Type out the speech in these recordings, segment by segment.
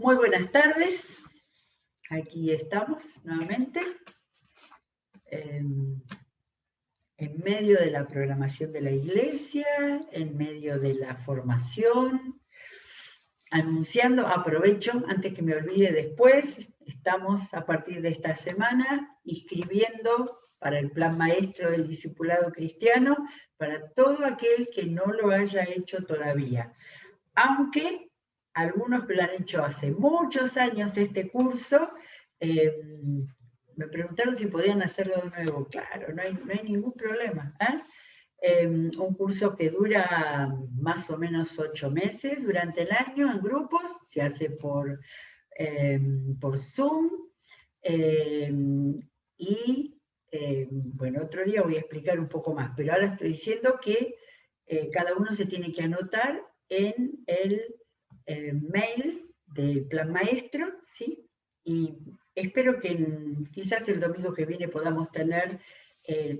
Muy buenas tardes, aquí estamos nuevamente en medio de la programación de la iglesia, en medio de la formación, anunciando, aprovecho, antes que me olvide después, estamos a partir de esta semana inscribiendo para el plan maestro del discipulado cristiano para todo aquel que no lo haya hecho todavía. Aunque algunos que lo han hecho hace muchos años este curso, me preguntaron si podían hacerlo de nuevo. Claro, no hay ningún problema. Un curso que dura más o menos 8 meses durante el año en grupos, se hace por Zoom, bueno, otro día voy a explicar un poco más, pero ahora estoy diciendo que cada uno se tiene que anotar en el mail del plan maestro, ¿sí? Y espero que quizás el domingo que viene podamos tener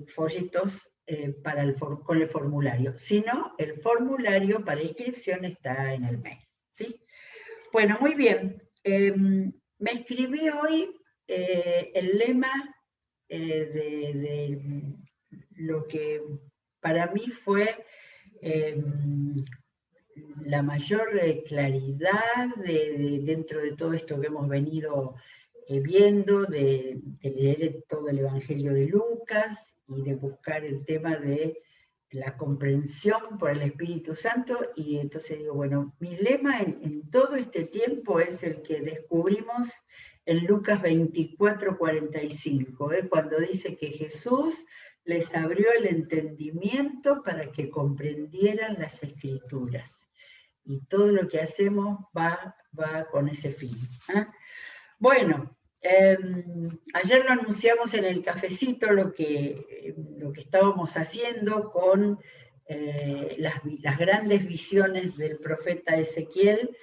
folletos con el formulario. Si no, el formulario para inscripción está en el mail, ¿sí? Bueno, muy bien. Me escribí hoy el lema de lo que para mí fue la mayor claridad dentro de todo esto que hemos venido viendo, de leer todo el Evangelio de Lucas y de buscar el tema de la comprensión por el Espíritu Santo. Y entonces digo, bueno, mi lema en todo este tiempo es el que descubrimos en Lucas 24:45, cuando dice que Jesús les abrió el entendimiento para que comprendieran las Escrituras. Y todo lo que hacemos va con ese fin. Bueno, ayer lo anunciamos en el cafecito lo que estábamos haciendo con las grandes visiones del profeta Ezequiel,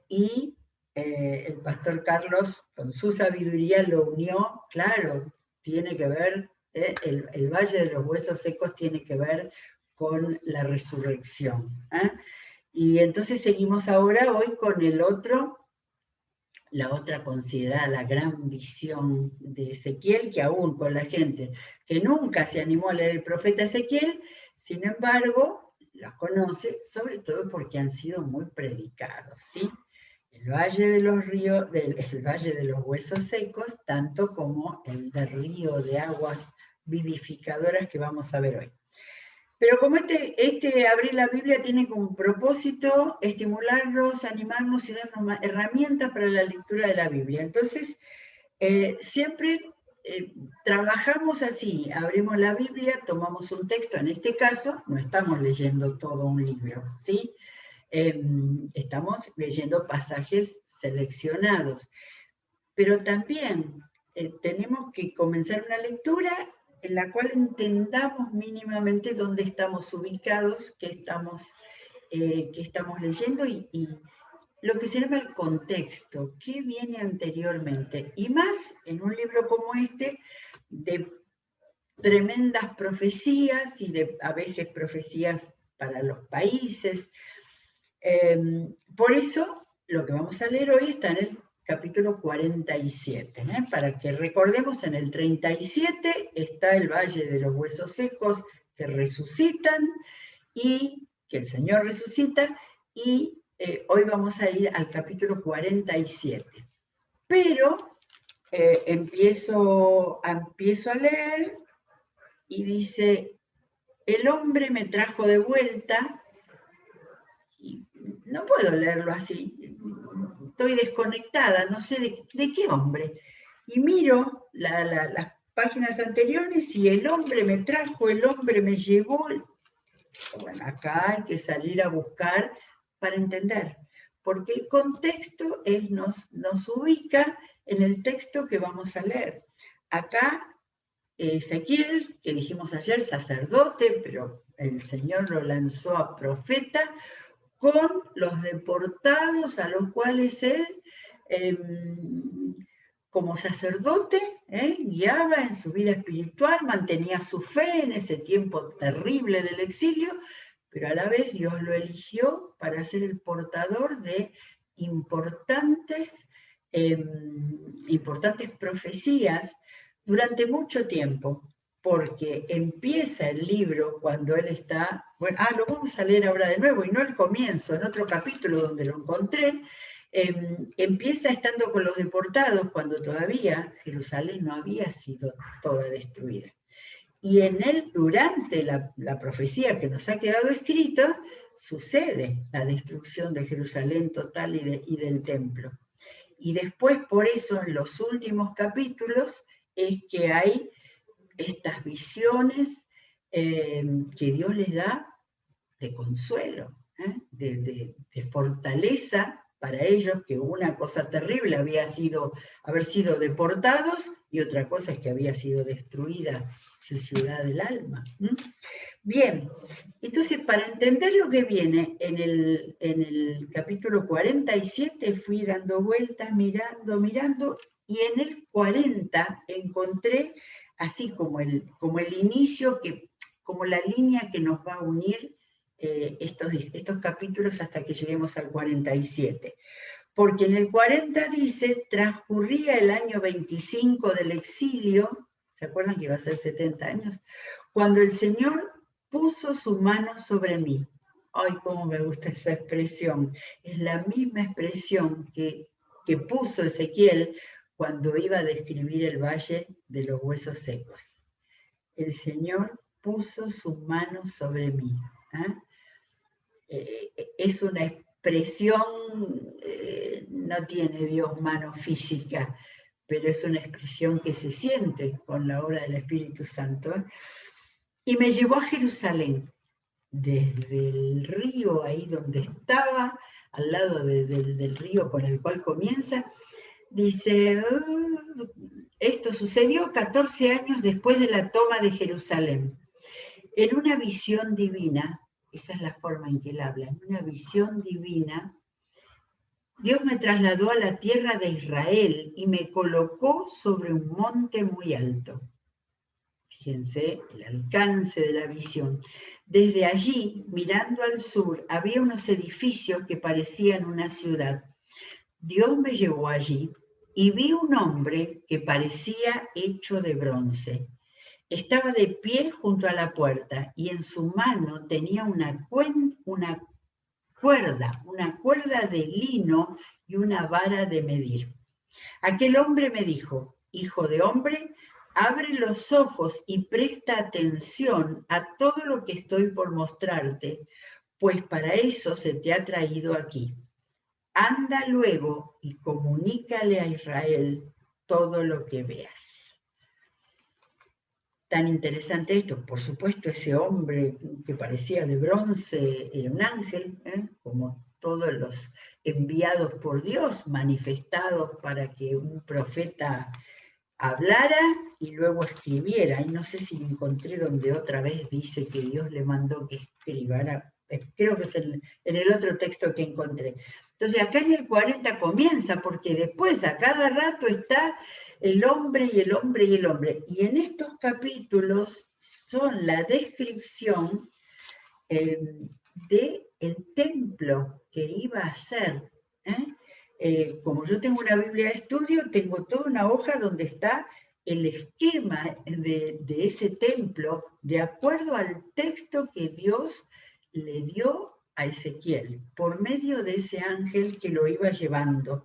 y el pastor Carlos con su sabiduría lo unió. Claro, tiene que ver, el Valle de los Huesos Secos tiene que ver con la resurrección. Y entonces seguimos ahora hoy con la otra considerada la gran visión de Ezequiel, que aún con la gente que nunca se animó a leer el profeta Ezequiel, sin embargo, la conoce, sobre todo porque han sido muy predicados, ¿sí? El Valle de los el Valle de los Huesos Secos, tanto como el del río de aguas vivificadoras que vamos a ver hoy. Pero como abrir la Biblia tiene como propósito estimularnos, animarnos y darnos herramientas para la lectura de la Biblia. Entonces, siempre trabajamos así, abrimos la Biblia, tomamos un texto, en este caso no estamos leyendo todo un libro, ¿sí? Estamos leyendo pasajes seleccionados, pero también tenemos que comenzar una lectura en la cual entendamos mínimamente dónde estamos ubicados, qué estamos leyendo y lo que se llama el contexto, qué viene anteriormente. Y más en un libro como este, de tremendas profecías y de a veces profecías para los países. Por eso, lo que vamos a leer hoy está en el capítulo 47, para que recordemos, en el 37 está el Valle de los Huesos Secos que resucitan y que el Señor resucita, y hoy vamos a ir al capítulo 47. Pero empiezo a leer y dice, el hombre me trajo de vuelta, y no puedo leerlo así, estoy desconectada, no sé de qué hombre. Y miro las páginas anteriores y el hombre me trajo, el hombre me llevó. Bueno, acá hay que salir a buscar para entender, porque el contexto nos ubica en el texto que vamos a leer. Acá Ezequiel, que dijimos ayer, sacerdote, pero el Señor lo lanzó a profeta, con los deportados a los cuales él, como sacerdote, guiaba en su vida espiritual, mantenía su fe en ese tiempo terrible del exilio, pero a la vez Dios lo eligió para ser el portador de importantes profecías durante mucho tiempo, porque empieza el libro cuando él está, bueno, lo vamos a leer ahora de nuevo, y no al comienzo, en otro capítulo donde lo encontré, empieza estando con los deportados cuando todavía Jerusalén no había sido toda destruida. Y en él, durante la profecía que nos ha quedado escrita, sucede la destrucción de Jerusalén total y del templo. Y después, por eso, en los últimos capítulos, es que hay estas visiones que Dios les da de consuelo, de fortaleza para ellos, que una cosa terrible había sido haber sido deportados, y otra cosa es que había sido destruida su ciudad del alma. Bien, entonces para entender lo que viene en el capítulo 47 fui dando vueltas, mirando, y en el 40 encontré así como el inicio, como la línea que nos va a unir estos capítulos hasta que lleguemos al 47. Porque en el 40 dice, transcurría el año 25 del exilio, ¿se acuerdan que iba a ser 70 años? Cuando el Señor puso su mano sobre mí. Ay, cómo me gusta esa expresión. Es la misma expresión que puso Ezequiel cuando iba a describir el valle de los huesos secos. El Señor puso su mano sobre mí. Es una expresión, no tiene Dios mano física, pero es una expresión que se siente con la obra del Espíritu Santo. Y me llevó a Jerusalén, desde el río ahí donde estaba, al lado del río con el cual comienza. Dice, esto sucedió 14 años después de la toma de Jerusalén. En una visión divina, esa es la forma en que él habla, en una visión divina, Dios me trasladó a la tierra de Israel y me colocó sobre un monte muy alto. Fíjense el alcance de la visión. Desde allí, mirando al sur, había unos edificios que parecían una ciudad. Dios me llevó allí y vi un hombre que parecía hecho de bronce. Estaba de pie junto a la puerta y en su mano tenía una cuerda de lino y una vara de medir. Aquel hombre me dijo, hijo de hombre, abre los ojos y presta atención a todo lo que estoy por mostrarte, pues para eso se te ha traído aquí. Anda luego y comunícale a Israel todo lo que veas. Tan interesante esto. Por supuesto, ese hombre que parecía de bronce era un ángel, como todos los enviados por Dios, manifestados para que un profeta hablara y luego escribiera. Y no sé si encontré donde otra vez dice que Dios le mandó que escribiera. Creo que es en el otro texto que encontré. Entonces acá en el 40 comienza, porque después a cada rato está el hombre y el hombre y el hombre. Y en estos capítulos son la descripción del templo que iba a ser. Como yo tengo una Biblia de estudio, tengo toda una hoja donde está el esquema de ese templo, de acuerdo al texto que Dios le dio a Ezequiel, por medio de ese ángel que lo iba llevando.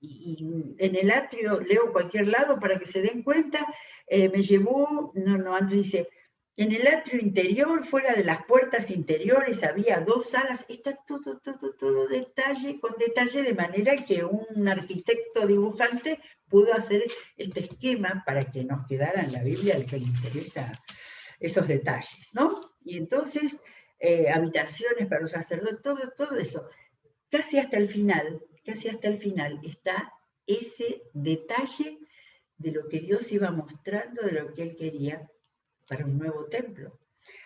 Y en el atrio, leo cualquier lado para que se den cuenta, me llevó, antes dice, en el atrio interior, fuera de las puertas interiores, había 2 salas. Está todo detalle, con detalle, de manera que un arquitecto dibujante pudo hacer este esquema para que nos quedara en la Biblia al que le interesa esos detalles, ¿no? Y entonces, habitaciones para los sacerdotes, todo eso. Casi hasta el final está ese detalle de lo que Dios iba mostrando, de lo que Él quería para un nuevo templo.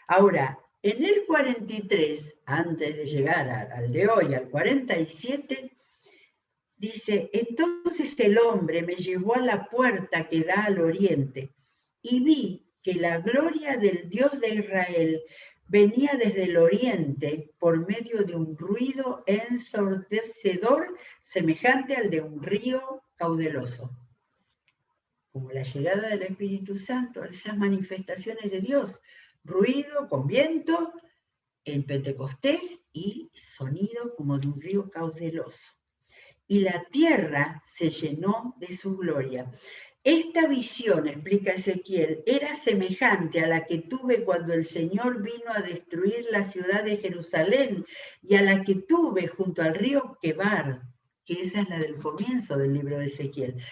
Ahora, en el 43, antes de llegar al de hoy, al 47, dice, entonces el hombre me llevó a la puerta que da al oriente y vi que la gloria del Dios de Israel venía desde el oriente por medio de un ruido ensordecedor semejante al de un río caudaloso. Como la llegada del Espíritu Santo, esas manifestaciones de Dios, ruido con viento en Pentecostés y sonido como de un río caudaloso. Y la tierra se llenó de su gloria. Esta visión, explica Ezequiel, era semejante a la que tuve cuando el Señor vino a destruir la ciudad de Jerusalén y a la que tuve junto al río Quebar, que esa es la del comienzo del libro de Ezequiel.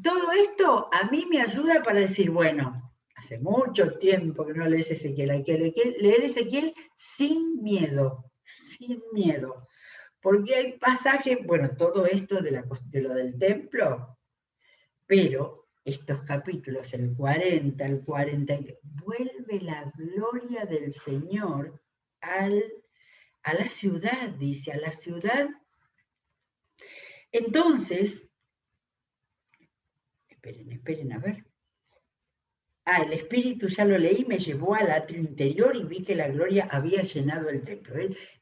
Todo esto a mí me ayuda para decir, bueno, hace mucho tiempo que no lees Ezequiel, hay que leer Ezequiel sin miedo, porque hay pasajes, bueno, todo esto de lo del templo, pero estos capítulos, el 40, el 42, vuelve la gloria del Señor a la ciudad, dice, a la ciudad. Entonces, esperen, a ver. El Espíritu, ya lo leí, me llevó al atrio interior y vi que la gloria había llenado el templo.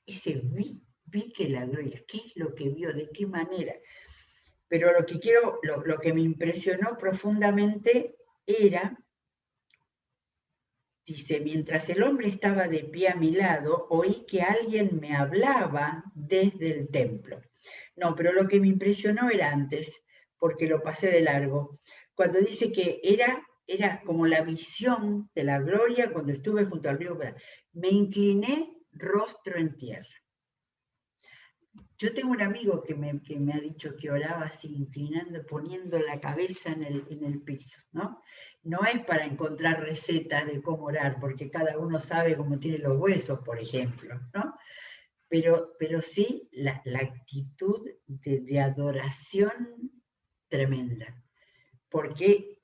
Ese vi que la gloria, ¿qué es lo que vio? ¿De qué manera? Pero lo que me impresionó profundamente era, dice, mientras el hombre estaba de pie a mi lado, oí que alguien me hablaba desde el templo. No, pero lo que me impresionó era antes, porque lo pasé de largo, cuando dice que era como la visión de la gloria cuando estuve junto al río. Me incliné rostro en tierra. Yo tengo un amigo que me ha dicho que oraba así, inclinando, poniendo la cabeza en el piso, ¿no? No es para encontrar recetas de cómo orar, porque cada uno sabe cómo tiene los huesos, por ejemplo, ¿no? Pero sí la actitud de adoración tremenda. Porque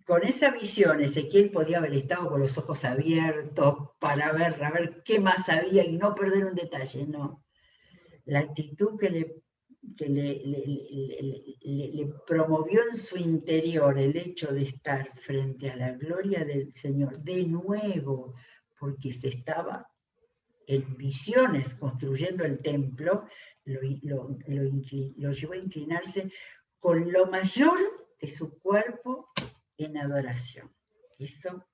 con esa visión Ezequiel podía haber estado con los ojos abiertos para ver, a ver qué más había y no perder un detalle, no. La actitud que le promovió en su interior el hecho de estar frente a la gloria del Señor, de nuevo, porque se estaba en visiones construyendo el templo, lo llevó a inclinarse con lo mayor de su cuerpo en adoración. Eso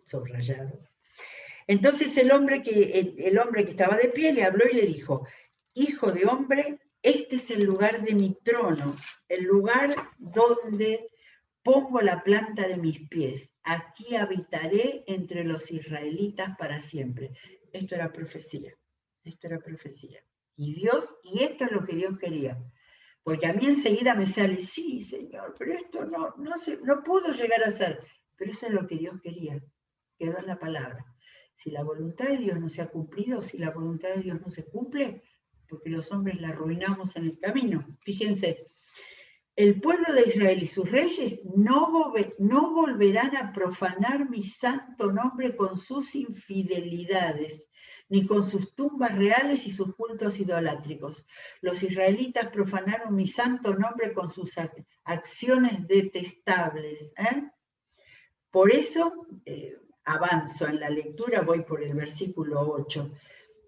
subrayado. Entonces el hombre que estaba de pie le habló y le dijo: Hijo de hombre, este es el lugar de mi trono, el lugar donde pongo la planta de mis pies. Aquí habitaré entre los israelitas para siempre. Esto era profecía. Y esto es lo que Dios quería. Porque a mí enseguida me sale, sí, Señor, pero esto no pudo llegar a ser. Pero eso es lo que Dios quería. Quedó en la palabra. Si la voluntad de Dios no se ha cumplido, si la voluntad de Dios no se cumple, porque los hombres la arruinamos en el camino. Fíjense, el pueblo de Israel y sus reyes no volverán a profanar mi santo nombre con sus infidelidades, ni con sus tumbas reales y sus cultos idolátricos. Los israelitas profanaron mi santo nombre con sus acciones detestables. Por eso, avanzo en la lectura, voy por el versículo 8.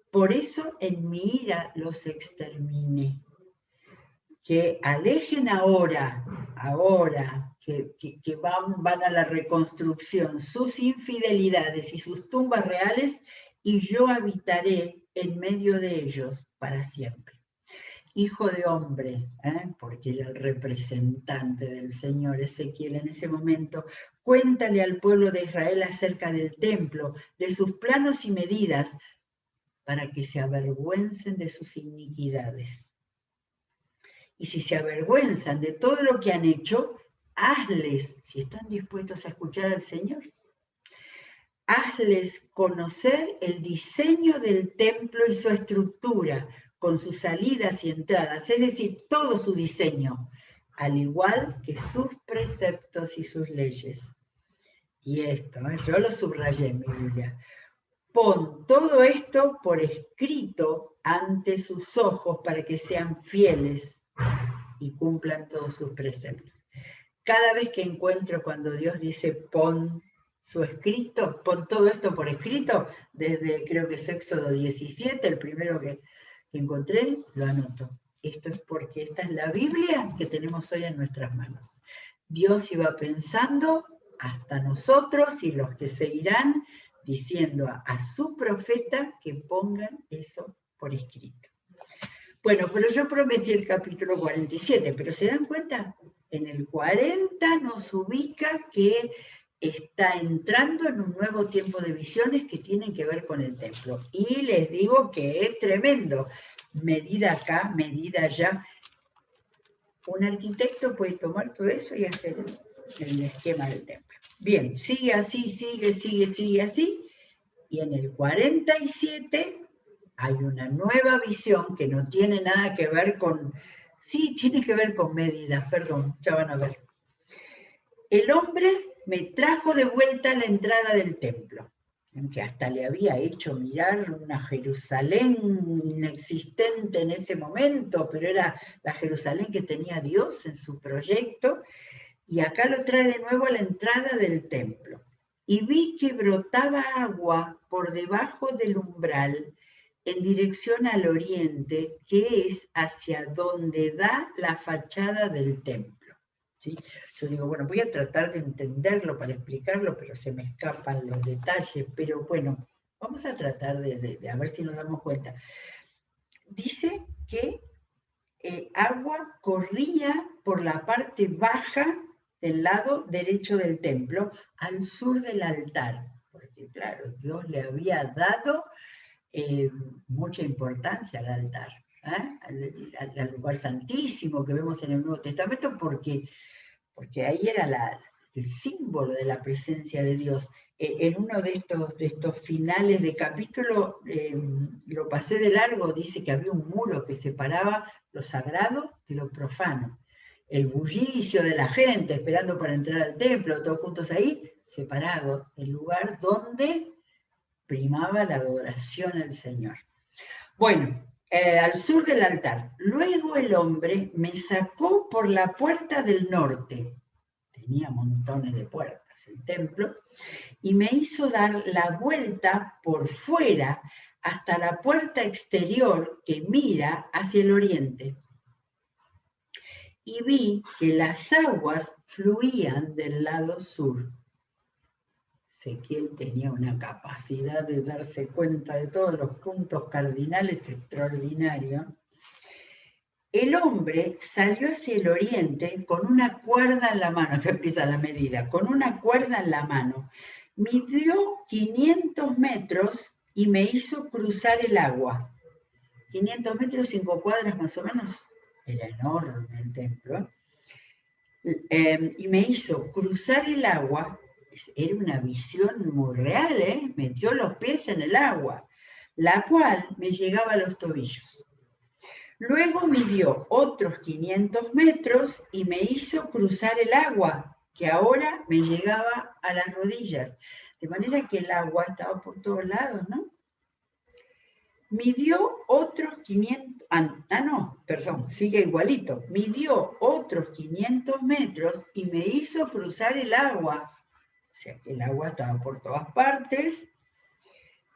Por eso en mi ira los exterminé. Que alejen ahora, que van a la reconstrucción, sus infidelidades y sus tumbas reales, y yo habitaré en medio de ellos para siempre. Hijo de hombre, porque era el representante del Señor Ezequiel en ese momento, cuéntale al pueblo de Israel acerca del templo, de sus planos y medidas, para que se avergüencen de sus iniquidades. Y si se avergüenzan de todo lo que han hecho, hazles, si están dispuestos a escuchar al Señor, hazles conocer el diseño del templo y su estructura, con sus salidas y entradas, es decir, todo su diseño, al igual que sus preceptos y sus leyes. Y esto, yo lo subrayé en mi Biblia. Pon todo esto por escrito ante sus ojos para que sean fieles y cumplan todos sus preceptos. Cada vez que encuentro cuando Dios dice pon su escrito, pon todo esto por escrito, desde creo que es Éxodo 17, el primero que encontré, lo anoto. Esto es porque esta es la Biblia que tenemos hoy en nuestras manos. Dios iba pensando hasta nosotros y los que seguirán, diciendo a su profeta que pongan eso por escrito. Bueno, pero yo prometí el capítulo 47, pero ¿se dan cuenta? En el 40 nos ubica que está entrando en un nuevo tiempo de visiones que tienen que ver con el templo. Y les digo que es tremendo. Medida acá, medida allá. Un arquitecto puede tomar todo eso y hacer el esquema del templo. Bien, sigue así, sigue así. Y en el 47 hay una nueva visión que no tiene nada que ver con... Sí, tiene que ver con medidas, perdón, ya van a ver. El hombre me trajo de vuelta a la entrada del templo, que hasta le había hecho mirar una Jerusalén inexistente en ese momento, pero era la Jerusalén que tenía Dios en su proyecto, y acá lo trae de nuevo a la entrada del templo. Y vi que brotaba agua por debajo del umbral en dirección al oriente, que es hacia donde da la fachada del templo. ¿Sí? Yo digo, bueno, voy a tratar de entenderlo para explicarlo, pero se me escapan los detalles, pero bueno, vamos a tratar de a ver si nos damos cuenta. Dice que agua corría por la parte baja del lado derecho del templo, al sur del altar, porque claro, Dios le había dado mucha importancia al altar, al lugar santísimo que vemos en el Nuevo Testamento, porque ahí era el símbolo de la presencia de Dios. En uno de estos finales de capítulo, lo pasé de largo, dice que había un muro que separaba lo sagrado de lo profano. El bullicio de la gente esperando para entrar al templo, todos juntos ahí, separado, el lugar donde primaba la adoración al Señor. Bueno, al sur del altar. Luego el hombre me sacó por la puerta del norte. Tenía montones de puertas el templo, y me hizo dar la vuelta por fuera hasta la puerta exterior que mira hacia el oriente. Y vi que las aguas fluían del lado sur. Ezequiel tenía una capacidad de darse cuenta de todos los puntos cardinales extraordinarios. El hombre salió hacia el oriente con una cuerda en la mano, que empieza la medida, con una cuerda en la mano. Midió 500 metros y me hizo cruzar el agua. 500 metros, 5 cuadras más o menos. Era enorme el templo. Y me hizo cruzar el agua. Era una visión muy real, metió los pies en el agua, la cual me llegaba a los tobillos. Luego midió otros 500 metros y me hizo cruzar el agua, que ahora me llegaba a las rodillas. De manera que el agua estaba por todos lados, ¿no? Midió otros 500, sigue igualito. Midió otros 500 metros y me hizo cruzar el agua. O sea, que el agua estaba por todas partes,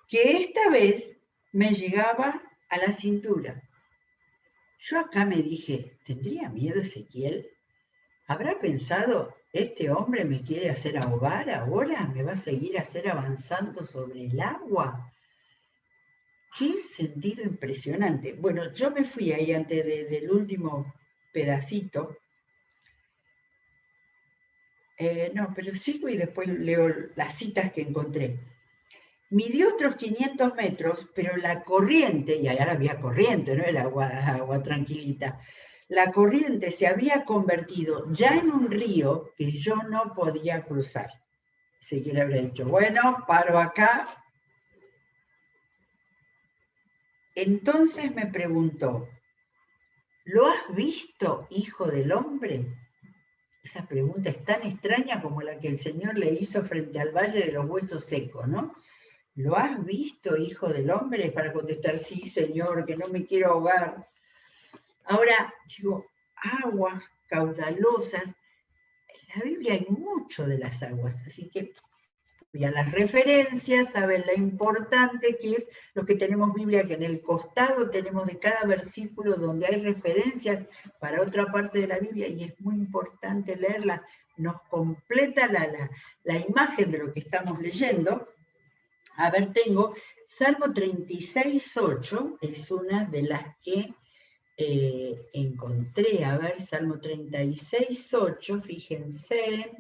que esta vez me llegaba a la cintura. Yo acá me dije, ¿tendría miedo Ezequiel? ¿Habrá pensado, este hombre me quiere hacer ahogar ahora? ¿Me va a seguir hacer avanzando sobre el agua? ¡Qué sentido impresionante! Bueno, yo me fui ahí antes del último pedacito. No, pero sigo y después leo las citas que encontré. Midió otros 500 metros, pero la corriente, y ahora había corriente, no era agua tranquilita, la corriente se había convertido ya en un río que yo no podía cruzar. Así que le habría dicho, bueno, paro acá. Entonces me preguntó, ¿lo has visto, hijo del hombre? Esa pregunta es tan extraña como la que el Señor le hizo frente al Valle de los Huesos Secos, ¿no? ¿Lo has visto, hijo del hombre? Para contestar, sí, Señor, que no me quiero ahogar. Ahora, digo, aguas caudalosas. En la Biblia hay mucho de las aguas, así que Voy a las referencias, saben lo importante que es lo que tenemos Biblia, que en el costado tenemos de cada versículo donde hay referencias para otra parte de la Biblia, y es muy importante leerla, nos completa la imagen de lo que estamos leyendo. A ver, tengo Salmo 36:8, es una de las que encontré. A ver, Salmo 36:8, fíjense.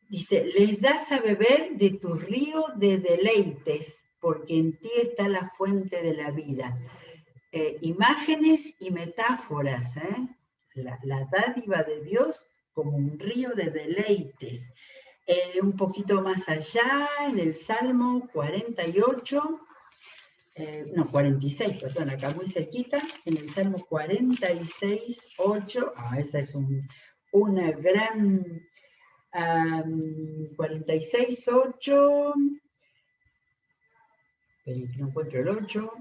Dice, les das a beber de tu río de deleites, porque en ti está la fuente de la vida. Imágenes y metáforas, la dádiva de Dios como un río de deleites. Un poquito más allá, en el Salmo 48, no, 46, perdón, acá muy cerquita, en el Salmo 46:8, esa es una gran... 46:8, no encuentro el 8,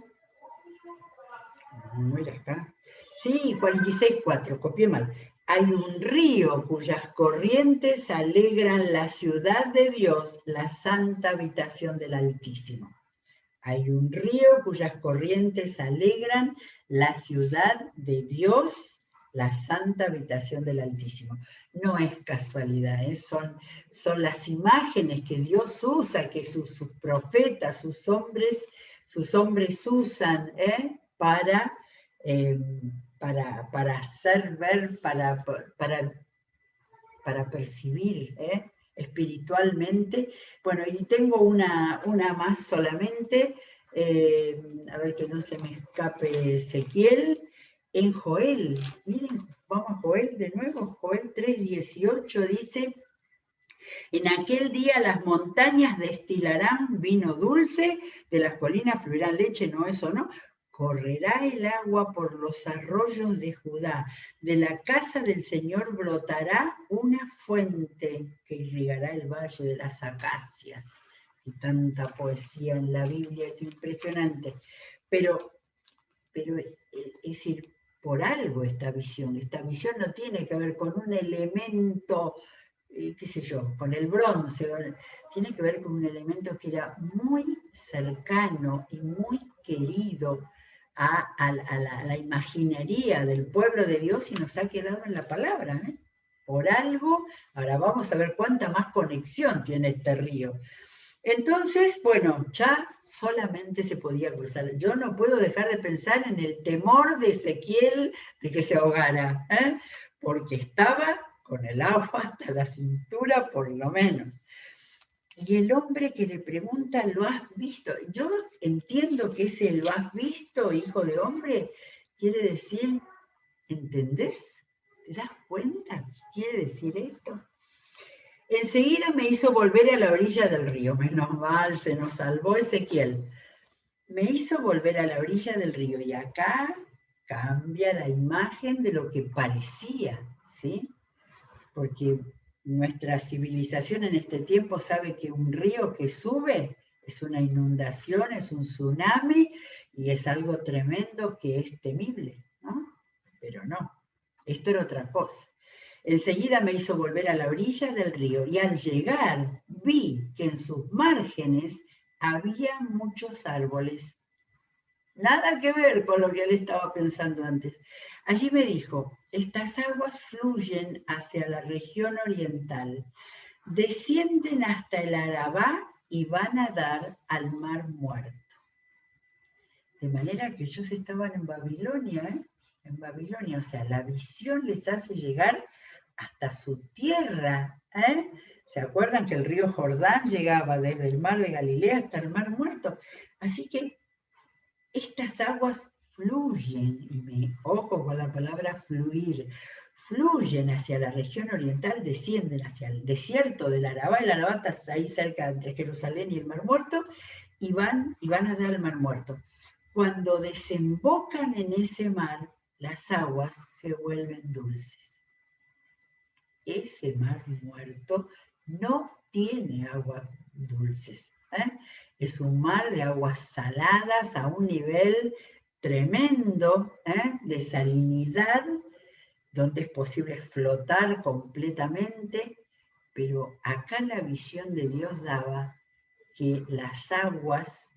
no era acá, sí, 46:4, copié mal. Hay un río cuyas corrientes alegran la ciudad de Dios, la santa habitación del Altísimo. Hay un río cuyas corrientes alegran la ciudad de Dios, la santa habitación del Altísimo. No es casualidad, son las imágenes que Dios usa, que sus profetas, sus hombres usan para hacer ver, para percibir espiritualmente. Bueno, y tengo una más solamente, a ver que no se me escape Ezequiel, en Joel. Miren, vamos a Joel de nuevo, Joel 3:18 dice, en aquel día las montañas destilarán vino dulce, de las colinas fluirán leche, no, eso no, correrá el agua por los arroyos de Judá, de la casa del Señor brotará una fuente que irrigará el valle de las acacias. Y tanta poesía en la Biblia, es impresionante. Pero es decir, por algo esta visión no tiene que ver con un elemento, qué sé yo, con el bronce, tiene que ver con un elemento que era muy cercano y muy querido a la imaginería del pueblo de Dios, y nos ha quedado en la palabra, por algo. Ahora vamos a ver cuánta más conexión tiene este río. Entonces, bueno, ya solamente se podía cruzar. Yo no puedo dejar de pensar en el temor de Ezequiel de que se ahogara, porque estaba con el agua hasta la cintura por lo menos. Y el hombre que le pregunta, ¿lo has visto? Yo entiendo que ese ¿lo has visto, hijo de hombre? Quiere decir, ¿entendés? ¿Te das cuenta qué quiere decir esto? Enseguida me hizo volver a la orilla del río. Menos mal, se nos salvó Ezequiel. Me hizo volver a la orilla del río, y acá cambia la imagen de lo que parecía, ¿sí? Porque nuestra civilización en este tiempo sabe que un río que sube es una inundación, es un tsunami, y es algo tremendo que es temible, ¿no? Pero no, esto era otra cosa. Enseguida me hizo volver a la orilla del río, y al llegar vi que en sus márgenes había muchos árboles. Nada que ver con lo que él estaba pensando antes. Allí me dijo, estas aguas fluyen hacia la región oriental, descienden hasta el Arabá y van a dar al Mar Muerto. De manera que ellos estaban en Babilonia, en Babilonia, o sea, la visión les hace llegar hasta su tierra. ¿Se acuerdan que el río Jordán llegaba desde el mar de Galilea hasta el Mar Muerto? Así que estas aguas fluyen, y ojo con la palabra fluir, fluyen hacia la región oriental, descienden hacia el desierto del Arabá. El Arabá está ahí cerca entre Jerusalén y el Mar Muerto, y van a dar al Mar Muerto. Cuando desembocan en ese mar, las aguas se vuelven dulces. Ese Mar Muerto no tiene aguas dulces. Es un mar de aguas saladas a un nivel tremendo de salinidad, donde es posible flotar completamente, pero acá la visión de Dios daba que las aguas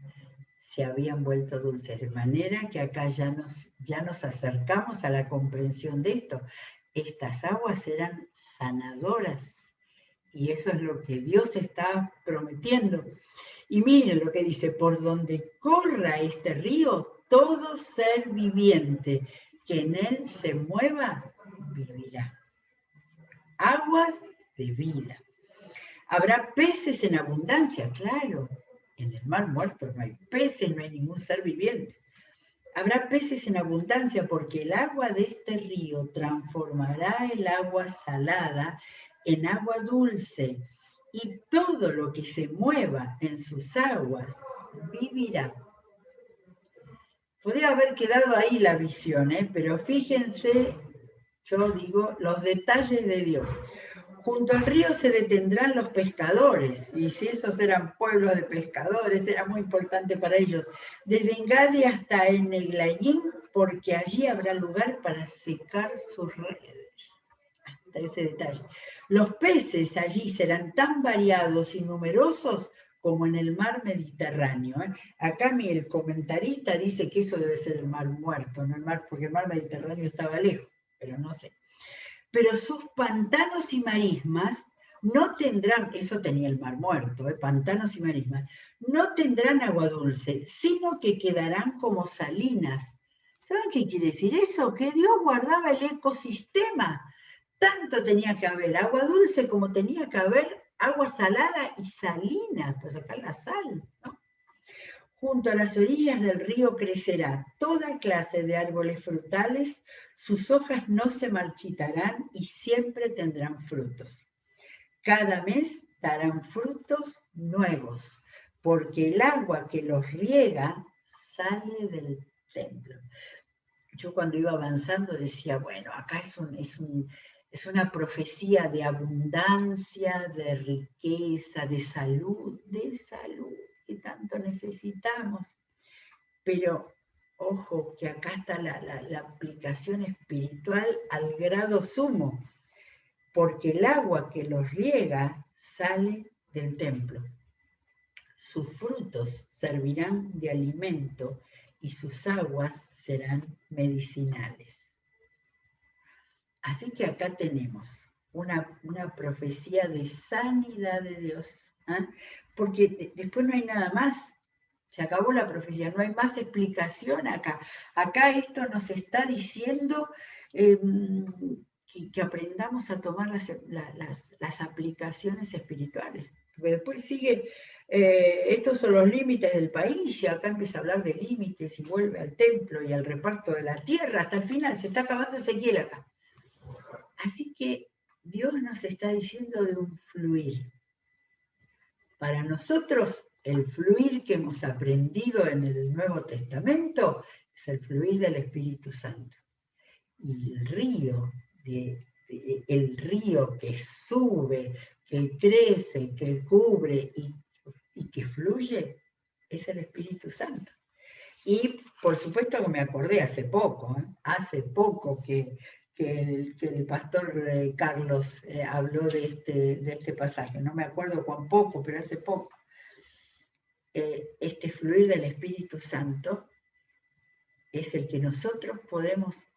se habían vuelto dulces, de manera que acá ya nos acercamos a la comprensión de esto. Estas aguas eran sanadoras, y eso es lo que Dios está prometiendo. Y miren lo que dice: por donde corra este río, todo ser viviente que en él se mueva, vivirá. Aguas de vida. Habrá peces en abundancia, claro. En el mar muerto no hay peces, no hay ningún ser viviente. Habrá peces en abundancia porque el agua de este río transformará el agua salada en agua dulce, y todo lo que se mueva en sus aguas vivirá. Podría haber quedado ahí la visión, pero fíjense, yo digo, los detalles de Dios. Junto al río se detendrán los pescadores, y si esos eran pueblos de pescadores, era muy importante para ellos, desde Engadi hasta Eneglayín, porque allí habrá lugar para secar sus redes. Hasta ese detalle. Los peces allí serán tan variados y numerosos como en el mar Mediterráneo. Acá el comentarista dice que eso debe ser el mar muerto, no el mar, porque el mar Mediterráneo estaba lejos, pero no sé. Pero sus pantanos y marismas no tendrán, eso tenía el mar muerto, pantanos y marismas, no tendrán agua dulce, sino que quedarán como salinas. ¿Saben qué quiere decir eso? Que Dios guardaba el ecosistema. Tanto tenía que haber agua dulce como tenía que haber agua salada y salina, pues acá la sal, ¿no? Junto a las orillas del río crecerá toda clase de árboles frutales, sus hojas no se marchitarán y siempre tendrán frutos. Cada mes darán frutos nuevos, porque el agua que los riega sale del templo. Yo cuando iba avanzando decía, bueno, acá es una profecía de abundancia, de riqueza, de salud que tanto necesitamos. Pero, ojo, que acá está la aplicación espiritual al grado sumo, porque el agua que los riega sale del templo. Sus frutos servirán de alimento y sus aguas serán medicinales. Así que acá tenemos una profecía de sanidad de Dios, porque después no hay nada más. Se acabó la profecía, no hay más explicación acá. Acá esto nos está diciendo que aprendamos a tomar las aplicaciones espirituales. Porque después sigue, estos son los límites del país, y acá empieza a hablar de límites y vuelve al templo y al reparto de la tierra, hasta el final. Se está acabando Ezequiel acá. Así que Dios nos está diciendo de un fluir. Para nosotros, el fluir que hemos aprendido en el Nuevo Testamento es el fluir del Espíritu Santo. Y el río que sube, que crece, que cubre y que fluye, es el Espíritu Santo. Y por supuesto que me acordé hace poco que el pastor Carlos habló de este pasaje. No me acuerdo cuán poco, pero hace poco. Este fluir del Espíritu Santo es el que nosotros podemos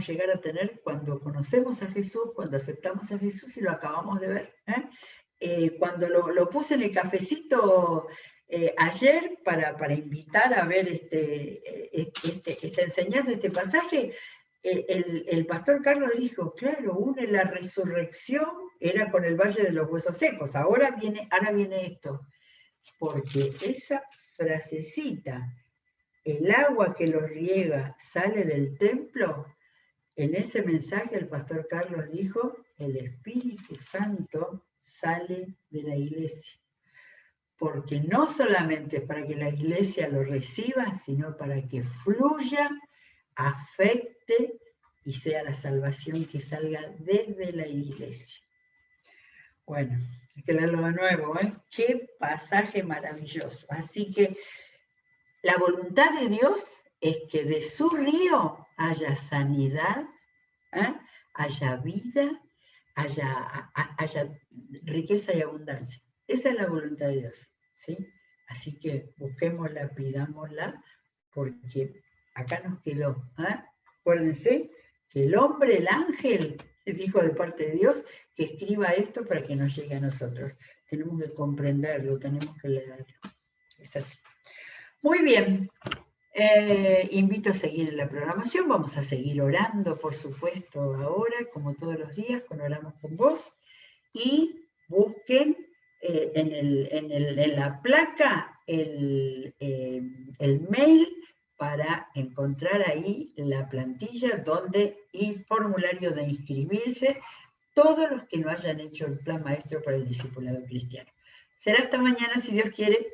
llegar a tener cuando conocemos a Jesús, cuando aceptamos a Jesús y lo acabamos de ver. Cuando lo puse en el cafecito ayer para invitar a ver esta enseñanza, este pasaje, el pastor Carlos dijo, claro, une la resurrección, era con el Valle de los Huesos Secos, ahora viene esto, porque esa frasecita, el agua que los riega sale del templo, en ese mensaje el pastor Carlos dijo, el Espíritu Santo sale de la iglesia. Porque no solamente para que la iglesia lo reciba, sino para que fluya, afecte y sea la salvación que salga desde la iglesia. Bueno, hay que leerlo de nuevo, Qué pasaje maravilloso. Así que la voluntad de Dios es que de su río haya sanidad, haya vida, haya riqueza y abundancia. Esa es la voluntad de Dios, ¿sí? Así que busquémosla, pidámosla, porque acá nos quedó. Acuérdense que el hombre, el ángel, dijo de parte de Dios que escriba esto para que nos llegue a nosotros. Tenemos que comprenderlo, tenemos que leerlo. Es así. Muy bien. Invito a seguir en la programación. Vamos a seguir orando, por supuesto, ahora, como todos los días, cuando oramos con vos. Y busquen en la placa el mail para encontrar ahí la plantilla y formulario de inscribirse, todos los que no hayan hecho el plan maestro para el discipulado cristiano. Será hasta mañana, si Dios quiere.